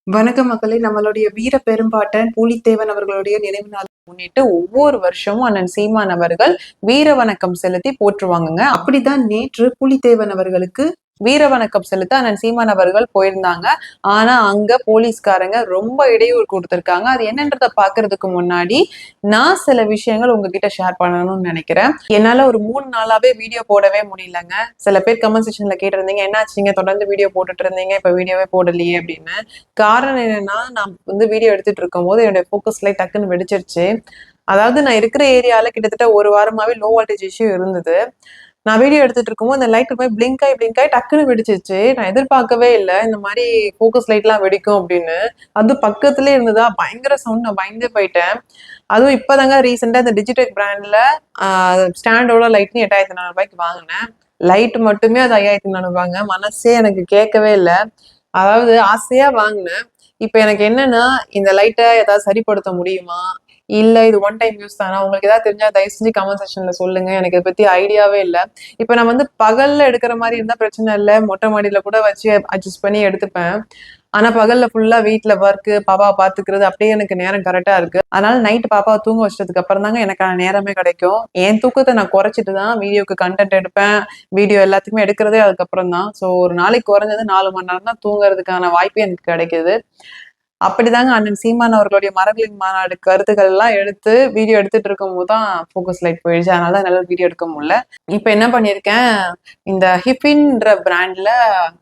வணக்கம் மக்களே. நம்மளுடைய வீர பெரும்பாட்டன் பூலித்தேவன் அவர்களுடைய நினைவு நாளை முன்னிட்டு ஒவ்வொரு வருஷமும் அண்ணன் சீமான் அவர்கள் வீர வணக்கம் செலுத்தி போற்றுவாங்கங்க. அப்படிதான் நேற்று பூலித்தேவன் அவர்களுக்கு வீர வணக்கம் செலுத்த அண்ணன் சீமான் அவர்கள் போயிருந்தாங்க. ஆனா அங்க போலீஸ்காரங்க ரொம்ப இடையூறு கொடுத்திருக்காங்க. அது என்னன்றத பாக்குறதுக்கு முன்னாடி நான் சில விஷயங்கள் உங்ககிட்ட ஷேர் பண்ணணும்னு நினைக்கிறேன். என்னால ஒரு 3 நாளாவே வீடியோ போடவே முடியலங்க. சில பேர் கமெண்ட் செக்ஷன்ல கேட்டிருந்தீங்க, என்னாச்சுங்க தொடர்ந்து வீடியோ போட்டுட்டு இருந்தீங்க, இப்ப வீடியோவே போடலையே அப்படின்னு. காரணம் என்னன்னா, நான் வந்து வீடியோ எடுத்துட்டு இருக்கும்போது என்னுடைய ஃபோக்கஸ் லைட் டக்குன்னு வெடிச்சிருச்சு. அதாவது நான் இருக்கிற ஏரியால கிட்டத்தட்ட 1 வாரமாவே லோ வோல்டேஜ் இஷ்யூ இருந்தது. நான் வீடியோ எடுத்துட்டு இருக்கும்போது அந்த லைட் போய் பிளிங்க் ஆயி டக்குன்னு வெடிச்சிருச்சு. நான் எதிர்பார்க்கவே இல்ல. இந்த மாரி ஃபோக்கஸ் லைட்லாம் வெடிக்கும் அப்படின்னு. அதுவும் பக்கத்திலேயே இருந்ததா பயங்கர சவுண்ட், நான் பயந்தே போயிட்டேன். அதுவும் இப்பதாங்க ரீசெண்டா இந்த டிஜிடெக் பிராண்ட்ல ஸ்டாண்டோட லைட் ரூ. 8400 வாங்குனேன். லைட் மட்டுமே அது ரூ. 5400. மனசே எனக்கு கேட்கவே இல்ல. அதாவது ஆசையா வாங்கினேன். இப்ப எனக்கு என்னன்னா, இந்த லைட்ட ஏதாவது சரிப்படுத்த முடியுமா? இல்ல இது ஒன் டைம் யூஸ் தானா? உங்களுக்கு ஏதாவது தெரிஞ்சா தயவு செஞ்சு கமெண்ட் செக்ஷன்ல சொல்லுங்க. எனக்கு இத பத்தி ஐடியாவே இல்ல. இப்ப நான் வந்து பகல்ல எடுக்கிற மாரி இருந்தா பிரச்சனை இல்ல. மொட்டை மாடியில கூட வச்சு அட்ஜஸ்ட் பண்ணி எடுத்துப்பேன். ஆனா பகல்ல ஃபுல்லா வீட்ல ஒர்க், பாப்பாவ பாத்துக்கிறது அப்படியே எனக்கு நேரம் கரெக்ட்டா இருக்கு. அதனால நைட் பாப்பாவ தூங்க வச்சதுக்கு அப்புறம் தாங்க எனக்கான நேரமே கிடைக்கும். என் தூக்கத்த நான் குறைச்சிட்டு தான் வீடியோக்கு கன்டென்ட் எடுப்பேன். வீடியோ எல்லாத்துக்குமே எடுக்கிறதே அதுக்கப்புறம் தான். ஸோ ஒரு நாளைக்கு குறைஞ்சது 4 மணி நேரம் தான் தூங்குறதுக்கான வாய்ப்பு எனக்கு கிடைக்குது. அப்படிதாங்க அண்ணன் சீமான் அவர்களுடைய மரங்களின் மாநாடு கருத்துக்கள் எல்லாம் எடுத்து வீடியோ எடுத்துட்டு இருக்கும்போது தான் ஃபோக்கஸ் லைட் போயிடுச்சு. அதனால தான் என்னால வீடியோ எடுக்க முடியல. இப்ப என்ன பண்ணியிருக்கேன், இந்த ஹிஃபின்ற பிராண்ட்ல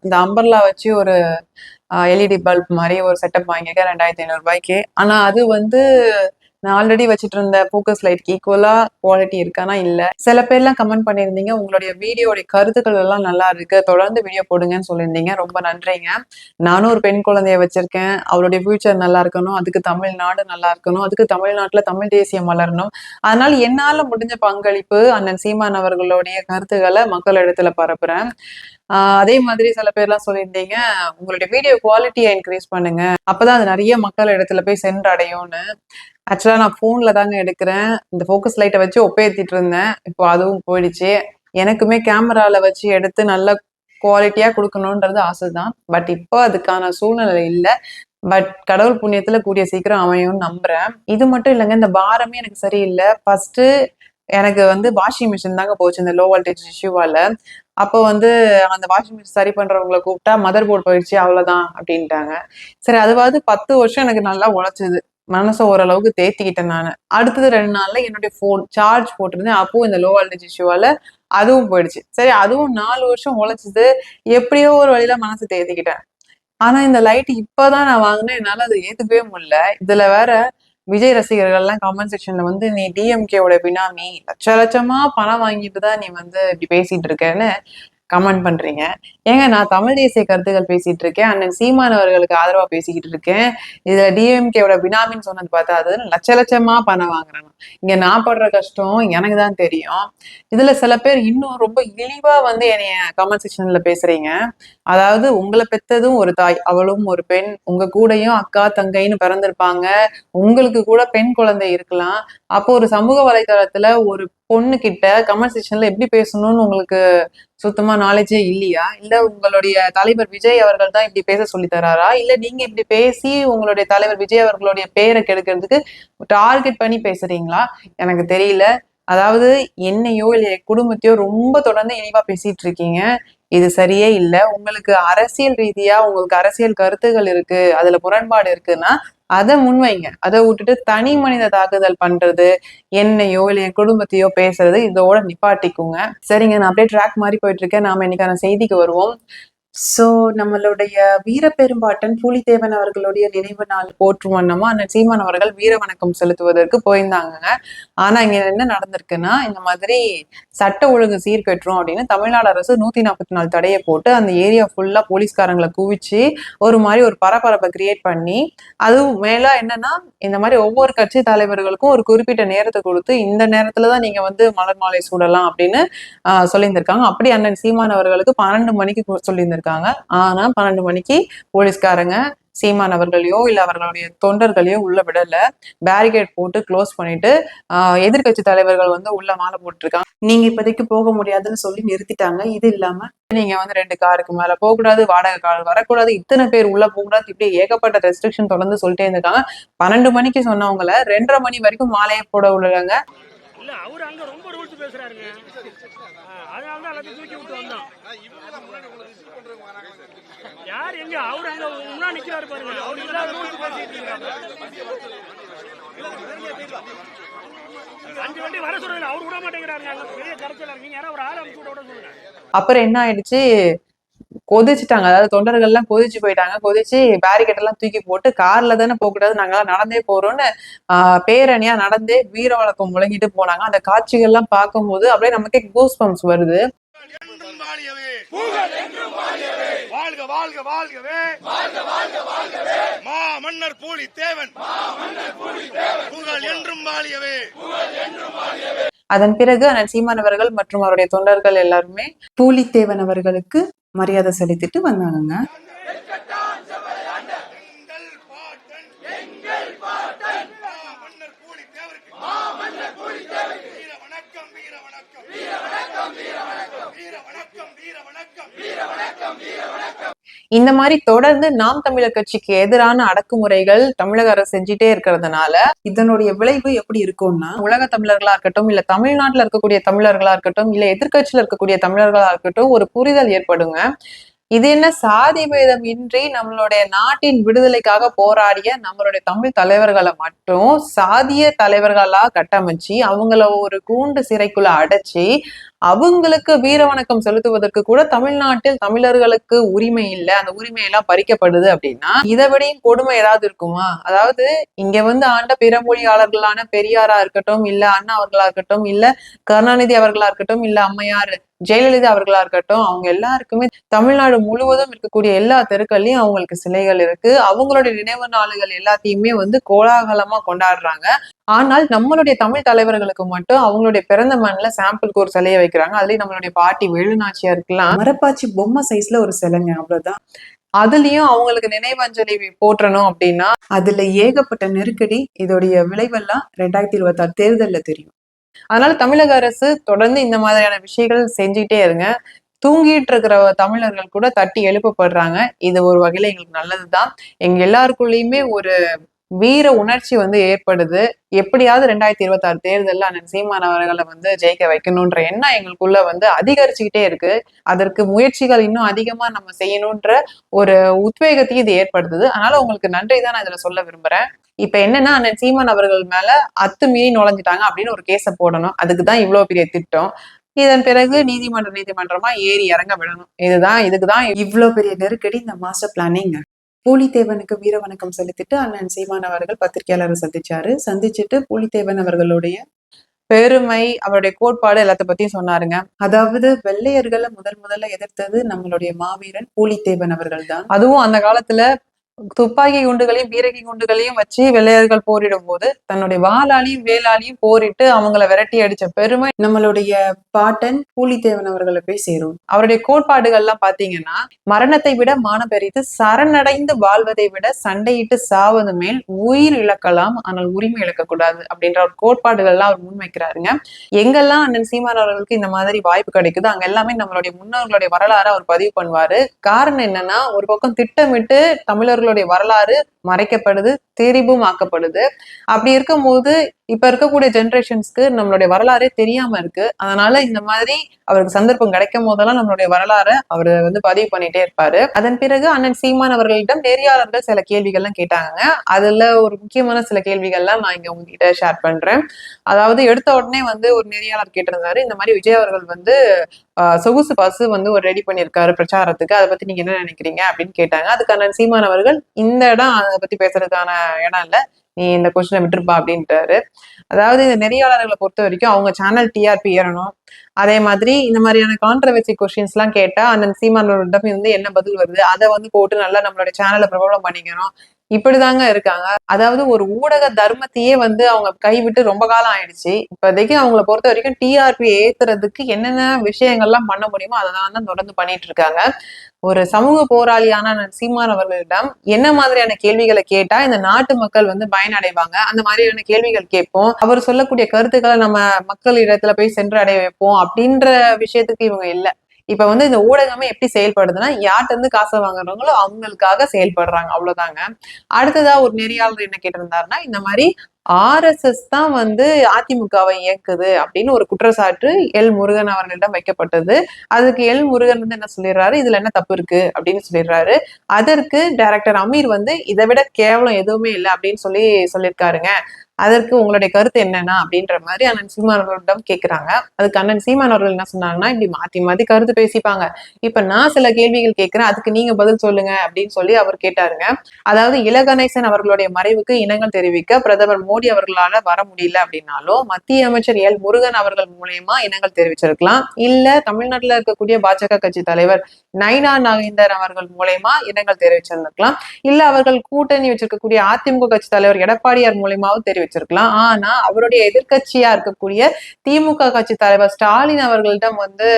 இந்த அம்பர்லா வச்சு ஒரு எல்இடி பல்ப் மாதிரி ஒரு செட்டப் வாங்கியிருக்கேன் ரூ. 2500. ஆனா அது வந்து நான் ஆல்ரெடி வச்சுட்டு இருந்த ஃபோக்கஸ் லைட்க்கு ஈக்குவலா குவாலிட்டி இருக்கானா இல்ல. சில பேர்லாம் கமெண்ட் பண்ணியிருந்தீங்க, உங்களுடைய வீடியோடைய கருத்துக்கள் எல்லாம் நல்லா இருக்கு, தொடர்ந்து வீடியோ போடுங்கன்னு சொல்லியிருந்தீங்க. ரொம்ப நன்றிங்க. நானும் ஒரு பெண் குழந்தைய வச்சிருக்கேன். அவளுடைய ஃபியூச்சர் நல்லா இருக்கணும், அதுக்கு தமிழ்நாடு நல்லா இருக்கணும், அதுக்கு தமிழ்நாட்டுல தமிழ் தேசியம் வளரணும். அதனால என்னால முடிஞ்ச பங்களிப்பு அண்ணன் சீமான் அவர்களுடைய கருத்துக்களை மக்களிடத்துல பரப்புறேன். அதே மாதிரி சில பேர்லாம் சொல்லியிருந்தீங்க, உங்களுடைய வீடியோ குவாலிட்டியை இன்க்ரீஸ் பண்ணுங்க, அப்பதான் அது நிறைய மக்கள் இடத்துல போய் சென்றடையும்னு. ஆக்சுவலா நான் போன்ல தாங்க எடுக்கிறேன். இந்த ஃபோக்கஸ் லைட்டை வச்சு ஒப்பேத்திட்டு இருந்தேன். இப்போ அதுவும் போயிடுச்சு. எனக்குமே கேமரால வச்சு எடுத்து நல்ல குவாலிட்டியா கொடுக்கணுன்றது ஆசைதான். பட் இப்போ அதுக்கான சூழ்நிலை இல்ல. பட் கடவுள் புண்ணியத்துல கூடிய சீக்கிரம் அமையும்னு நம்புறேன். இது மட்டும் இல்லைங்க, இந்த பாரமே எனக்கு சரியில்லை. ஃபர்ஸ்ட் எனக்கு வந்து வாஷிங் மிஷின் தாங்க போச்சு இந்த லோ வோல்டேஜ் இஷ்யூவால. அப்போ வந்து அந்த வாஷிங் மிஷின் சரி பண்றவங்கள கூப்பிட்டா மதர் போர்டு போயிடுச்சு அவ்வளவுதான் அப்படின்ட்டாங்க. சரி அதுவாவது 10 வருஷம் எனக்கு நல்லா உழைச்சது. மனசை ஓரளவுக்கு தேத்திக்கிட்டேன் நானு. அடுத்தது 2 நாள்ல என்னுடைய போன் சார்ஜ் போட்டிருந்தேன். அப்போ இந்த லோ வோல்டேஜ் இஷ்யூவால அதுவும் போயிடுச்சு. சரி அதுவும் 4 வருஷம் உழைச்சது. எப்படியோ ஒரு வழியில மனசு தேத்திக்கிட்டேன். ஆனா இந்த லைட் இப்பதான் நான் வாங்கினேன். என்னால அதை ஏத்துக்கவே முடியல. இதுல வேற விஜய் ரசிகர்கள் எல்லாம் கமெண்ட் செக்ஷன்ல வந்து நீ டிஎம்கேவோட பினாமி, லட்ச லட்சமா பணம் வாங்கிட்டு தான் நீ வந்து இப்படி பேசிட்டு இருக்கேன்னு கமெண்ட் பண்றீங்க. ஏங்க நான் தமிழ் தேசிய கருத்துக்கள் பேசிட்டு இருக்கேன். அண்ணன் சீமான் அவர்களுக்கு ஆதரவா பேசிக்கிட்டு இருக்கேன். இதுல டிஎம்கேவோட பினாமின்னு சொன்னது பார்த்தா அது லட்ச லட்சமா பணம் வாங்குறாங்க. இங்க நான் படுற கஷ்டம் எனக்கு தான் தெரியும். இதுல சில பேர் இன்னும் ரொம்ப இழிவா வந்து என்னைய கமெண்ட் செக்ஷன்ல பேசுறீங்க. அதாவது உங்களை பெத்ததும் ஒரு தாய், அவளும் ஒரு பெண். உங்க கூடயும் அக்கா தங்கைன்னு பிறந்திருப்பாங்க. உங்களுக்கு கூட பெண் குழந்தை இருக்கலாம். அப்போ ஒரு சமூக வலைதளத்துல ஒரு பொண்ணு கிட்ட கமெண்ட் செக்ஷன்ல எப்படி பேசணும்னு உங்களுக்கு சுத்தமா நாலேஜே இல்லையா? இல்ல உங்களுடைய தலைவர் விஜய் அவர்கள் தான் இப்படி பேச சொல்லி தராரா? இல்ல நீங்க இப்படி பேசி உங்களுடைய தலைவர் விஜய் அவர்களுடைய பேரை கெடுக்கிறதுக்கு டார்கெட் பண்ணி பேசுறீங்களா? எனக்கு தெரியல. அதாவது என்னையோ இல்ல என் குடும்பத்தையோ ரொம்ப தொடர்ந்து இழிவா பேசிட்டு இருக்கீங்க. இது சரியே இல்ல. உங்களுக்கு அரசியல் ரீதியா உங்களுக்கு அரசியல் கருத்துகள் இருக்கு, அதுல முரண்பாடு இருக்குன்னா அத முன்வைங்க. அதை விட்டுட்டு தனி மனித தாக்குதல் பண்றது, என்னையோ இல்ல என் குடும்பத்தையோ பேசுறது இதோட நிப்பாட்டிக்குங்க. சரிங்க, நான் அப்படியே ட்ராக் மாதிரி போயிட்டு இருக்கேன். நாம இன்னைக்கான செய்திக்கு வருவோம். சோ நம்மளுடைய வீரபெரும்பாட்டன் பூலித்தேவன் அவர்களுடைய நினைவு நாள் போற்றும் வண்ணமா அண்ணன் சீமான் அவர்கள் வீர வணக்கம் செலுத்துவதற்கு போயிருந்தாங்க. ஆனா இங்க என்ன நடந்திருக்குன்னா, இந்த மாதிரி சட்ட ஒழுங்கு சீர்கெட்டுரும் அப்படின்னு தமிழ்நாடு அரசு 144 தடையை போட்டு அந்த ஏரியா ஃபுல்லா போலீஸ்காரங்களை குவிச்சு ஒரு மாதிரி ஒரு பரபரப்பை கிரியேட் பண்ணி, அதுவும் மேல என்னன்னா இந்த மாதிரி ஒவ்வொரு கட்சி தலைவர்களுக்கும் ஒரு குறிப்பிட்ட நேரத்தை கொடுத்து இந்த நேரத்துலதான் நீங்க வந்து மலர் மாலை சூடலாம் அப்படின்னு சொல்லியிருந்திருக்காங்க. அப்படி அண்ணன் சீமான் அவர்களுக்கு 12 மணிக்கு சொல்லியிருந்திருக்காங்க. ஆனா 12 மணிக்கு போலீஸ்காரங்க சீமான் அவர்களையோ இல்ல அவர்களுடைய தொண்டர்களையோ உள்ள விடல. பேரிகேட் போட்டு க்ளோஸ் பண்ணிட்டு எதிர்கட்சி தலைவர்கள் வந்து உள்ள மாலை போட்டுருக்காங்க. நீங்க இப்போதைக்கு போக முடியாதுன்னு சொல்லி நிறுத்திட்டாங்க. இது இல்லாம நீங்க வந்து 2 காருக்கு மேல போகக்கூடாது, வாடகை கார் வரக்கூடாது, இத்தனை பேர் உள்ள போகக்கூடாது, இப்படி ஏகப்பட்ட ரெஸ்ட்ரிக்ஷன் தொடர்ந்து சொல்லிட்டே இருந்திருக்காங்க. 12 மணிக்கு சொன்னவங்கள 2:30 மணி வரைக்கும் மாலையை போட விடுறாங்க. இல்ல அவரு அங்க ரொம்ப ரூல்ஸ் பேசுறாருங்க. அதனால தான் எல்லாத்தையும் தூக்கி விட்டு வந்தோம். யார் எங்க அவரு அங்க முன்னாடி நிக்கிறாரு பாருங்க. அவரு இல்லாத ரூல்ஸ் பேசிட்டு இருக்காங்க. 5 வண்டி வர சொல்றீங்க, அவரு விட மாட்டேங்கிறாருங்க. அங்க பெரிய கரைச்சல். நீங்க யாராவது ஒரு ஆள் அனுப்பிச்சு விட சொல்லுங்க. அப்புறம் என்ன ஆயிடுச்சு, கொதிச்சுட்டாங்க. அதாவது தொண்டர்கள் எல்லாம் கொதிச்சு போயிட்டாங்க. கொதிச்சு பேரிகேட் எல்லாம் தூக்கி போட்டு கார்ல தானே போகக்கூடாது, நாங்கெல்லாம் நடந்தே போறோம்னு பேரணியா நடந்தே வீர வழக்கம் முழங்கிட்டு போனாங்க. அந்த காட்சிகள் எல்லாம் பார்க்கும்போது அப்படியே நமக்கே கூஸ் பம்ப்ஸ் வருது. வாழ்க வாழ்க வாழ்கவே, மா மன்னர் பூலித்தேவன் புகழ் என்றும் வாழியவே. அதன் பிறகு அண்ணன் சீமான் அவர்கள் மற்றும் அவருடைய தொண்டர்கள் எல்லாருமே பூலித்தேவன் அவர்களுக்கு மரியாதை செலுத்திட்டு வந்தாங்க. இந்த மாதிரி தொடர்ந்து நாம் தமிழர் கட்சிக்கு எதிரான அடக்குமுறைகள் தமிழக அரசு செஞ்சுட்டே இருக்கிறதுனால இதனுடைய விளைவு எப்படி இருக்கும்னா, உலக தமிழர்களா இருக்கட்டும், இல்ல தமிழ்நாட்டுல இருக்கக்கூடிய தமிழர்களா இருக்கட்டும், இல்ல எதிர்கட்சியில இருக்கக்கூடிய தமிழர்களா இருக்கட்டும், ஒரு புரிதல் ஏற்படுங்க. இது என்ன சாதி பேதம் இன்றி நம்மளுடைய நாட்டின் விடுதலைக்காக போராடிய நம்மளுடைய தமிழ் தலைவர்களை மட்டும் சாதிய தலைவர்களா கட்டமைச்சு அவங்கள ஒரு கூண்டு சிறைக்குள்ள அடைச்சி அவங்களுக்கு வீர வணக்கம் செலுத்துவதற்கு கூட தமிழ்நாட்டில் தமிழர்களுக்கு உரிமை இல்லை, அந்த உரிமையெல்லாம் பறிக்கப்படுது அப்படின்னா இதை விடையும் கொடுமை ஏதாவது இருக்குமா? அதாவது இங்க வந்து ஆண்ட பிற மொழியாளர்களான பெரியாரா இருக்கட்டும், இல்ல அண்ணா அவர்களா இருக்கட்டும், இல்ல கருணாநிதி அவர்களா இருக்கட்டும், இல்ல அம்மையார் ஜெயலலிதா அவர்களா இருக்கட்டும், அவங்க எல்லாருக்குமே தமிழ்நாடு முழுவதும் இருக்கக்கூடிய எல்லா தெருக்கள்லயும் அவங்களுக்கு சிலைகள் இருக்கு. அவங்களுடைய நினைவு நாளுகள் எல்லாத்தையுமே வந்து கோலாகலமா கொண்டாடுறாங்க. ஆனால் நம்மளுடைய தமிழ் தலைவர்களுக்கு மட்டும் அவங்களுடைய பிறந்த மண்ணில சாம்பிளுக்கு ஒரு சிலையை வைக்கிறாங்க. அதுலயும் நம்மளுடைய பாட்டி வேலுநாச்சியாருக்கெல்லாம் மரப்பாச்சி பொம்மை சைஸ்ல ஒரு சிலைங்க, அவ்வளவுதான். அதுலயும் அவங்களுக்கு நினைவஞ்சலி போற்றணும் அப்படின்னா அதுல ஏகப்பட்ட நெருக்கடி. இதோடைய விளைவெல்லாம் 2026 தேர்தல்ல தெரியும். அதனால தமிழக அரசு தொடர்ந்து இந்த மாதிரியான விஷயங்கள் செஞ்சுட்டே இருங்க. தூங்கிட்டு இருக்கிற தமிழர்கள் கூட தட்டி எழுப்பப்படுறாங்க. இது ஒரு வகையில எங்களுக்கு நல்லதுதான். எங்க எல்லாருக்குள்ளயுமே ஒரு வீர உணர்ச்சி வந்து ஏற்படுது. எப்படியாவது 2026 தேர்தல்ல அண்ணன் சீமான் அவர்களை வந்து ஜெயிக்க வைக்கணும்ன்ற எண்ணம் எங்களுக்குள்ள வந்து அதிகரிச்சுக்கிட்டே இருக்கு. அதற்கு முயற்சிகள் இன்னும் அதிகமா நம்ம செய்யணும்ன்ற ஒரு உத்வேகத்தையும் இது ஏற்படுத்துது. அதனால உங்களுக்கு நன்றி தான் நான் இதுல சொல்ல விரும்புறேன். இப்ப என்னன்னா, அண்ணன் சீமான் அவர்கள் மேல அத்துமீறி நுழைஞ்சிட்டாங்க அப்படின்னு ஒரு கேஸ போடணும். அதுக்குதான் இவ்வளவு பெரிய திட்டம். இதன் பிறகு நீதிமன்றமா ஏறி இறங்க விடணும். இதுக்குதான் இவ்வளவு பெரிய நெருக்கடி. இந்த மாஸ்டர் பிளானிங். பூலித்தேவனுக்கு வீர வணக்கம் செலுத்திட்டு அண்ணன் சீமான் அவர்கள் பத்திரிகையாளரை சந்திச்சுட்டு பூலித்தேவன் அவர்களுடைய பெருமை, அவருடைய கோட்பாடு எல்லாத்த பத்தியும் சொன்னாருங்க. அதாவது வெள்ளையர்களை முதல்ல எதிர்த்தது நம்மளுடைய மாவீரன் பூலித்தேவன் அவர்கள் தான். அதுவும் அந்த காலத்துல துப்பாக்கி குண்டுகளையும் பீரங்கி குண்டுகளையும் வச்சு வெள்ளையர்கள் போரிடும் போது தன்னுடைய வாளாலையும் வேளாலையும் போரிட்டு அவங்களை விரட்டி அடிச்ச பெருமை நம்மளுடைய பாட்டன் பூலித்தேவன் அவர்களை போய் சேரும். அவருடைய கோட்பாடுகள் எல்லாம் பாத்தீங்கன்னா, மரணத்தை விட மானம் பெரிது, சரணடைந்து வாழ்வதை விட சண்டையிட்டு சாவது மேல், உயிர் இழக்கலாம் ஆனால் உரிமை இழக்கக்கூடாது அப்படின்ற ஒரு கோட்பாடுகள் எல்லாம் அவர் முன்வைக்கிறாருங்க. எங்கெல்லாம் அண்ணன் சீமான் அவர்களுக்கு இந்த மாதிரி வாய்ப்பு கிடைக்குது அங்க எல்லாமே நம்மளுடைய முன்னோர்களுடைய வரலாறு அவர் பதிவு பண்ணுவாரு. காரணம் என்னன்னா, ஒரு பக்கம் திட்டமிட்டு தமிழர்களுடைய வரலாறு மறைக்கப்படுது, திரிபும் ஆக்கப்படுது. அப்படி இருக்கும் போது இப்ப இருக்கக்கூடிய ஜெனரேஷன்ஸ்க்கு நம்மளுடைய வரலாறே தெரியாம இருக்கு. அதனால இந்த மாதிரி அவருக்கு சந்தர்ப்பம் கிடைக்கும் போதெல்லாம் நம்மளுடைய வரலாறை அவர் வந்து பதிவு பண்ணிட்டே இருப்பாரு. அதன் பிறகு அண்ணன் சீமான் அவர்களிடம் நெறியாளர்கள் சில கேள்விகள்லாம் கேட்டாங்க. அதுல ஒரு முக்கியமான சில கேள்விகள்லாம் நான் இங்க உங்ககிட்ட ஷேர் பண்றேன். அதாவது எடுத்த உடனே வந்து ஒரு நெறியாளர் கேட்டிருந்தாரு, இந்த மாதிரி விஜய் அவர்கள் வந்து சொகுசு பஸ் வந்து ஒரு ரெடி பண்ணியிருக்காரு பிரச்சாரத்துக்கு, அதை பத்தி நீங்க என்ன நினைக்கிறீங்க அப்படின்னு கேட்டாங்க. அதுக்கு அண்ணன் சீமான் அவர்கள், இந்த இடம் அதை பத்தி பேசுறதுக்கான இடம் இல்ல, நீ இந்த கொஸ்டினை விட்டுருப்பா அப்படின்ட்டாரு. அதாவது இந்த நெறியாளர்களை பொறுத்த வரைக்கும் அவங்க சேனல் டிஆர்பி ஏறணும். அதே மாதிரி இந்த மாதிரியான கான்ட்ரவர்சி கொஸ்டின்ஸ் எல்லாம் கேட்டா அண்ணன் சீமானோரிடம் வந்து என்ன பதில் வருது அதை வந்து போட்டு நல்லா நம்மளுடைய சேனலை பிரபலம் பண்ணிக்கணும். இப்படிதாங்க இருக்காங்க. அதாவது ஒரு ஊடக தர்மத்தையே வந்து அவங்க கைவிட்டு ரொம்ப காலம் ஆயிடுச்சு. இப்போதைக்கு அவங்கள பொறுத்த வரைக்கும் டிஆர்பி ஏத்துறதுக்கு என்னென்ன விஷயங்கள்லாம் பண்ண முடியுமோ அதெல்லாம் தான் தொடர்ந்து பண்ணிட்டு இருக்காங்க. ஒரு சமூக போராளியான சீமான் அவர்களிடம் என்ன மாதிரியான கேள்விகளை கேட்டா இந்த நாட்டு மக்கள் வந்து பயனடைவாங்க, அந்த மாதிரியான கேள்விகள் கேட்போம். அவர் சொல்லக்கூடிய கருத்துக்களை நம்ம மக்கள் இடத்துல போய் சென்று அடைய வைப்போம் அப்படின்ற விஷயத்துக்கு இவங்க இல்ல. இப்ப வந்து இந்த ஊடகமே எப்படி செயல்படுதுன்னா, யார்கிட்ட இருந்து காசை வாங்குறாங்களோ அவங்களுக்காக செயல்படுறாங்க, அவ்வளவுதாங்க. அடுத்ததா ஒரு நெறியாளர் என்ன கேட்டிருந்தாருன்னா, இந்த மாதிரி ஆர்எஸ்எஸ் தான் வந்து அதிமுகவை இயக்குது அப்படின்னு ஒரு குற்றச்சாட்டு எல் முருகன் அவர்களிடம் வைக்கப்பட்டது. அதுக்கு எல் முருகன் வந்து என்ன சொல்லிடுறாரு, இதுல என்ன தப்பு இருக்கு அப்படின்னு சொல்லிடுறாரு. அதற்கு டைரக்டர் அமீர் வந்து இதை விட கேவலம் எதுவுமே இல்லை அப்படின்னு சொல்லியிருக்காருங்க. அதற்கு உங்களுடைய கருத்து என்னன்னா அப்படின்ற மாதிரி அண்ணன் சீமான் அவர்களிடம் கேட்கிறாங்க. அதுக்கு அண்ணன் சீமான் அவர்கள் என்ன சொன்னாங்கன்னா, இப்படி மாத்தி மாத்தி கருத்து பேசிப்பாங்க. இப்ப நான் சில கேள்விகள் கேட்கிறேன், அதுக்கு நீங்க பதில் சொல்லுங்க அப்படின்னு சொல்லி அவர் கேட்டாருங்க. அதாவது இலகணேசன் அவர்களுடைய மறைவுக்கு இரங்கல் தெரிவிக்க பிரதமர் மோடி அவர்களால வர முடியல அப்படின்னாலும் மத்திய அமைச்சர் எல் முருகன் அவர்கள் மூலியமா இரங்கல் தெரிவிச்சிருக்கலாம். இல்ல தமிழ்நாட்டுல இருக்கக்கூடிய பாஜக கட்சி தலைவர் நைனா நாகேந்தர் அவர்கள் மூலியமா இரங்கல் தெரிவிச்சிருந்திருக்கலாம். இல்ல அவர்கள் கூட்டணி வச்சிருக்கக்கூடிய அதிமுக கட்சி தலைவர் எடப்பாடியார் மூலியமாவும் தெரிவிச்சிருக்கலாம். ஆனா அவருடைய எதிர்கட்சியா இருக்கக்கூடிய திமுக கட்சி தலைவர் ஸ்டாலின் அவர்களிடம் வந்து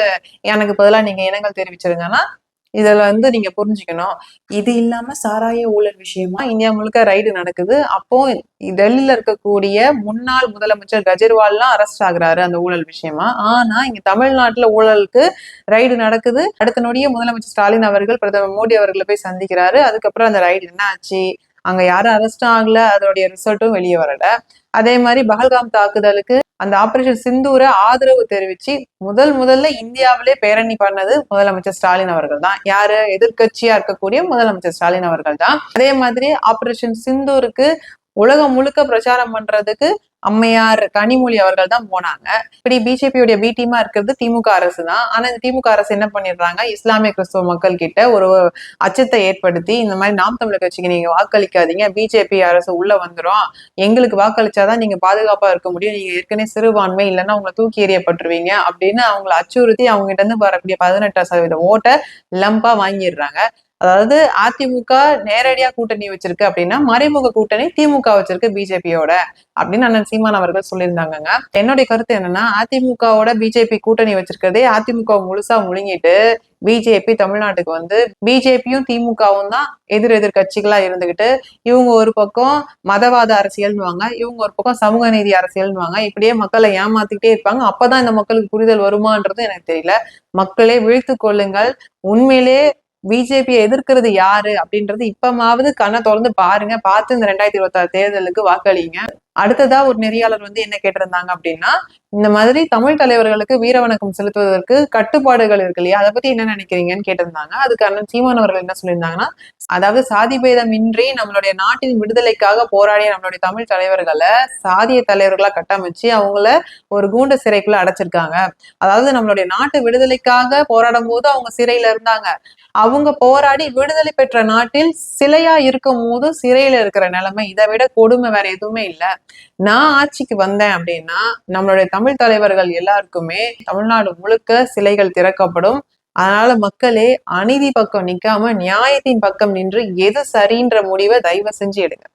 எனக்கு பதிலா நீங்க இரங்கல் தெரிவிச்சிருங்கன்னா இதுல வந்து நீங்க புரிஞ்சுக்கணும். இது இல்லாம சாராய ஊழல் விஷயமா இந்தியா முழுக்க ரைடு நடக்குது. அப்போ டெல்லியில இருக்கக்கூடிய முன்னாள் முதலமைச்சர் கெஜ்ரிவால்லாம் அரெஸ்ட் ஆகுறாரு அந்த ஊழல் விஷயமா. ஆனா இங்க தமிழ்நாட்டுல ஊழலுக்கு ரைடு நடக்குது. அடுத்த நொடியே முதலமைச்சர் ஸ்டாலின் அவர்கள் பிரதமர் மோடி அவர்களை போய் சந்திக்கிறாரு. அதுக்கப்புறம் அந்த ரைடு என்ன ஆச்சு, அங்க யாரும் அரெஸ்டும் ஆகல, அதோடைய ரிசல்ட்டும் வெளியே வரல. அதே மாதிரி பஹல்காம் தாக்குதலுக்கு அந்த ஆபரேஷன் சிந்தூரை ஆதரவு தெரிவிச்சு முதல்ல இந்தியாவிலே பேரணி பண்ணது முதலமைச்சர் ஸ்டாலின் அவர்கள் தான். யாரு, எதிர்கட்சியா இருக்கக்கூடிய முதலமைச்சர் ஸ்டாலின் அவர்கள் தான். அதே மாதிரி ஆபரேஷன் சிந்தூருக்கு உலகம் முழுக்க பிரச்சாரம் பண்றதுக்கு அம்மையார் கனிமொழி அவர்கள் தான் போனாங்க. இப்படி பிஜேபியோட பி டீமா இருக்கிறது திமுக அரசு தான். ஆனா இந்த திமுக அரசு என்ன பண்ணிடுறாங்க, இஸ்லாமிய கிறிஸ்துவ மக்கள் கிட்ட ஒரு அச்சத்தை ஏற்படுத்தி இந்த மாதிரி நாம் தமிழர் கட்சிக்கு நீங்க வாக்களிக்காதீங்க, பிஜேபி அரசு உள்ள வந்துரும், எங்களுக்கு வாக்களிச்சாதான் நீங்க பாதுகாப்பா இருக்க முடியும், நீங்க ஏற்கனவே சிறுபான்மை, இல்லைன்னா உங்களை தூக்கி எறியப்பட்டுருவீங்க அப்படின்னு அவங்களை அச்சுறுத்தி அவங்க கிட்ட இருந்து வரக்கூடிய 18% ஓட்டை லம்பா வாங்கிடுறாங்க. அதாவது அதிமுக நேரடியா கூட்டணி வச்சிருக்கு அப்படின்னா மறைமுக கூட்டணி திமுக வச்சிருக்கு பிஜேபியோட அப்படின்னு அண்ணன் சீமான் அவர்கள் சொல்லியிருந்தாங்க. என்னுடைய கருத்து என்னன்னா, அதிமுகவோட பிஜேபி கூட்டணி வச்சிருக்கிறதே அதிமுக முழுசா முழுங்கிட்டு பிஜேபி தமிழ்நாட்டுக்கு வந்து பிஜேபியும் திமுகவும் தான் எதிர் கட்சிகளா இருந்துகிட்டு இவங்க ஒரு பக்கம் மதவாத அரசியல்னுவாங்க, இவங்க ஒரு பக்கம் சமூக நீதி அரசியல்னுவாங்க. இப்படியே மக்களை ஏமாத்திக்கிட்டே இருப்பாங்க. அப்பதான் இந்த மக்களுக்கு புரிதல் வருமானது எனக்கு தெரியல. மக்களே விழித்து கொள்ளுங்கள். உண்மையிலே பிஜேபியை எதிர்க்கிறது யாரு அப்படின்றது இப்பமாவது கண்ணை திறந்து பாருங்க. பார்த்து இந்த 2026 தேர்தலுக்கு வாக்களிங்க. அடுத்ததா ஒரு நெறியாளர் வந்து என்ன கேட்டிருந்தாங்க அப்படின்னா, இந்த மாதிரி தமிழ் தலைவர்களுக்கு வீர வணக்கம் செலுத்துவதற்கு கட்டுப்பாடுகள் இருக்கு இல்லையா, அதை பத்தி என்ன நினைக்கிறீங்கன்னு கேட்டிருந்தாங்க. அதுக்கு அண்ணன் சீமான் அவர்கள் என்ன சொல்லியிருந்தாங்கன்னா, அதாவது சாதி பேதம் இன்றி நம்மளுடைய நாட்டின் விடுதலைக்காக போராடிய நம்மளுடைய தமிழ் தலைவர்களை சாதிய தலைவர்களா கட்டமைச்சு அவங்கள ஒரு கூண்டு சிறைக்குள்ள அடைச்சிருக்காங்க. அதாவது நம்மளுடைய நாட்டு விடுதலைக்காக போராடும் போது அவங்க சிறையில இருந்தாங்க. அவங்க போராடி விடுதலை பெற்ற நாட்டில் சிலையா இருக்கும் போது சிறையில இருக்கிற நிலைமை, இதை விட கொடுமை வேற எதுவுமே இல்லை. நான் ஆட்சிக்கு வந்தேன் அப்படின்னா நம்மளுடைய தமிழ் தலைவர்கள் எல்லாருக்குமே தமிழ்நாடு முழுக்க சிலைகள் திறக்கப்படும். அதனால மக்களே அநீதி பக்கம் நிக்காம நியாயத்தின் பக்கம் நின்று எது சரின்ற முடிவை தயவு செஞ்சு எடுங்க.